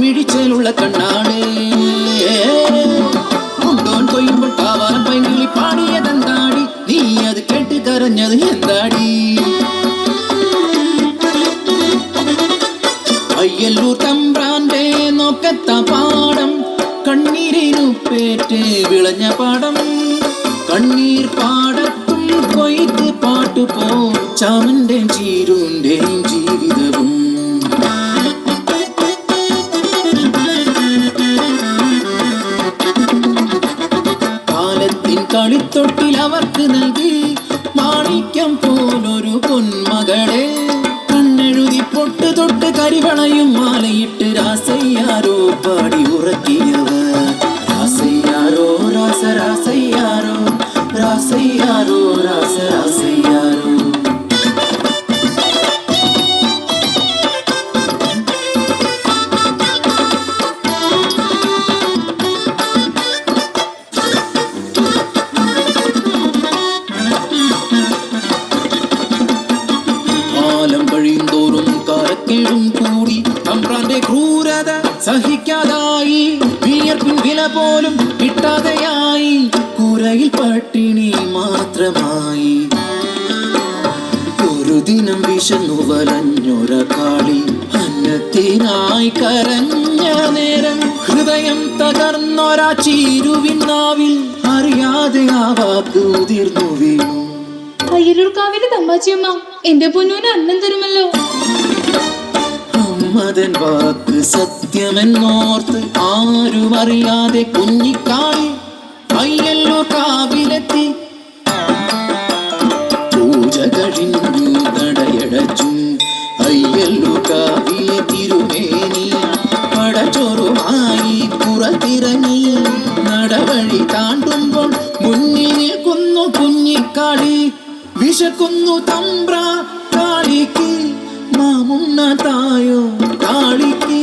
മിഴിച്ചേലുള്ള കണ്ണാളേ മുണ്ടോൻ കൊയ്യുമ്പോൾ കാവാലം പൈങ്കിളി പാടിയതെന്താടി നീ അത് കേട്ട് കരഞ്ഞത് എന്താടി അയ്യല്ലൂർ തമ്പ്രാന്റെ നോക്കത്ത പാടം കണ്ണീരിനു പേറ്റ് വിളഞ്ഞ പാടം കണ്ണീർ പാടത്തും കൊയ്ത്ത് പാട്ടുപോ ചാമന്റെ ചീരുന്റെയും ജീവിതവും കളിത്തൊട്ടിൽ അവർക്ക് നൽകി മാണിക്യം പോലൊരു പൊന്മകളെ കണ്ണെഴുതി പൊട്ട് തൊട്ട് കരിവളയും മാലയിട്ട് രാസയ്യാരോ പാടി ഉറക്കിയവർ രാസയ്യാരോ രാസ രാസയ്യാരോ രാസയ്യാരോ രാസ രാസയ്യാരോ കൂടി തമ്പ്രാന്റെ ക്രൂരത സഹിക്കാതായി വിയർപ്പിൻ വില പോലും കിട്ടാതെയായി കൂരയിൽ പട്ടിണി മാത്രമായി ഒരു ദിനം വിശന്നു വലഞ്ഞൊര കാളി അന്നത്തിനായി കരഞ്ഞ നേരം ഹൃദയം തകർന്നൊരാ ചീരുവിനാവിൽ അറിയാതെ ആ വാക്ക് ഉതിർന്നു വീണു. അയ്യലൂർക്കാവിലെ തമ്പാച്ചിയമ്മ എന്റെ പൊന്നൂന് അന്നം തരുമല്ലോ. മതൻ വാക്ക് സത്യമെന്നോർത്ത് ആരും അറിയാതെ കുഞ്ഞിക്കാളി അയ്യല്ലൂർ കാവിലെത്തി. പൂജ കഴിഞ്ഞു നടയടച്ചു അയ്യല്ലൂർ കാവിലെ തിരുമേനി പടച്ചോറുമായി പുറത്തിറങ്ങി. നടവഴി താണ്ടുമ്പോൾ മുന്നിൽ നിൽക്കുന്നു കുഞ്ഞിക്കാളി. വിശക്കുന്നു തമ്പ്ര കാളിക്ക് മാമുണ്ണ തായോ കാളിക്ക്.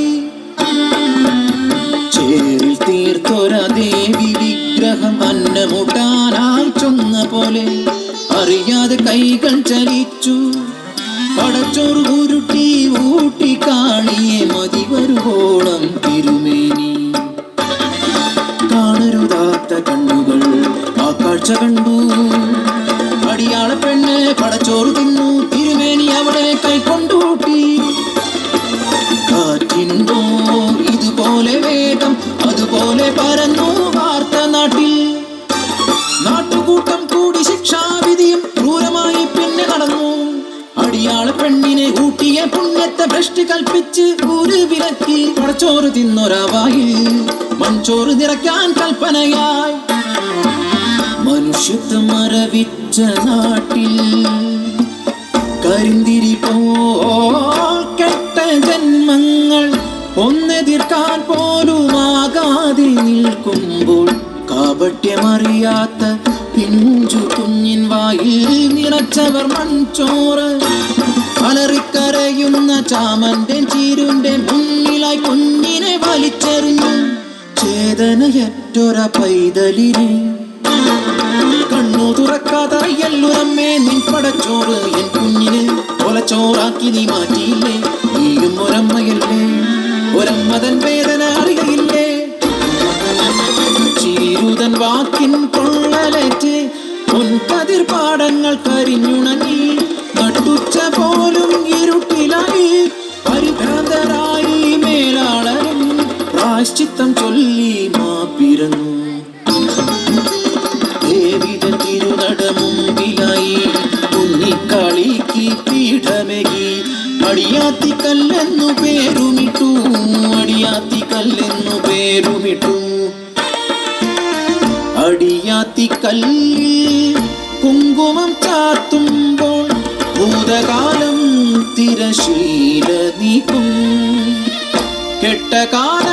ചേരിൽ തീർത്തൊര ദേവി വിഗ്രഹം അന്നമുട്ടാനായി ചൊന്ന പോലെ അറിയാതെ കൈകൾ ചലിച്ചു. പടച്ചോറ് ഉരുട്ടി ഊട്ടി കാളിയെ മതി വരുവോളം തിരുമേനി. കാണരുതാത്ത കണ്ണുകൾ ആ കാഴ്ച കണ്ടു. അടിയാള പെണ്ണ് പടച്ചോറ് തിന്നു. തിരുമേനി അവളെ കൈക്കൊണ്ടൂട്ടി. കാറ്റിനുണ്ടോ ഇതുപോലെ വേഗം അതുപോലെ പരന്നു വാർത്ത നാട്ടിൽ. നാട്ടുകൂട്ടം കൂടി ശിക്ഷാവിധിയും ക്രൂരമായി പിന്നെ നടന്നു. അടിയാള പെണ്ണിനെ ഊട്ടിയ പുണ്യത്തെ ഭ്രഷ്ട് കൽപ്പിച്ച് ഊര് വിലക്കി. പടച്ചോറ് തിന്നൊരാവായിൽ മൺചോറ് നിറയ്ക്കാൻ കൽപ്പനയായി. മനുഷ്യത്വം മരവിച്ച നാട്ടിൽ കരിന്തിരി പോൽ കെട്ട ജന്മങ്ങൾ ഒന്നെതിർക്കാൻ പോലുമാകാതെ നിൽക്കുമ്പോൾ കാപട്യമറിയാത്ത പിഞ്ചു കുഞ്ഞിൻ വായിൽ നിറച്ചവർ മൺചോറ്. അലറിക്കരയുന്ന ചാമന്റെ ചീരുന്റെ മുന്നിലായി കുഞ്ഞിനെ വലിച്ചെറിഞ്ഞു. ചേതനയറ്റൊര പൈതലിനെ കണ്ണു തുറക്കാതെ അയ്യല്ലൂരമ്മേ നിൻ പടച്ചോറ് എൻ കുഞ്ഞിനെ കൊലച്ചോറാക്കി നീ മാറ്റിയില്ലേ. നീയും ഒരമ്മയല്ലേ, ഒരമ്മതൻ വേദന അറിയയില്ലേ. ചീരുതൻ വാക്കിൻ കൊള്ളലേറ്റ് പൊൻകതിർ പാടങ്ങൾ കരിഞ്ഞുണങ്ങി. നട്ടുച്ച പോലും ഇരുട്ടിലായി പരിഭ്രാന്തരായി മേലാളരും പ്രായശ്ചിത്തം ചൊല്ലി മാപ്പിരന്നു. ദേവിതൻ തിരുനടമുമ്പിലായി കുഞ്ഞിക്കാളിക്ക് പീഠമേകി. അടിയാത്തിക്കല്ലെന്നു പേരുമിട്ടു, അടിയാത്തിക്കല്ലെന്നു പേരുമിട്ടു. അടിയാത്തിക്കല്ലിൽ കുങ്കുമം ചാത്തുമ്പോൾ ഭൂതകാലം തിരശീല നീക്കും. കെട്ടകാല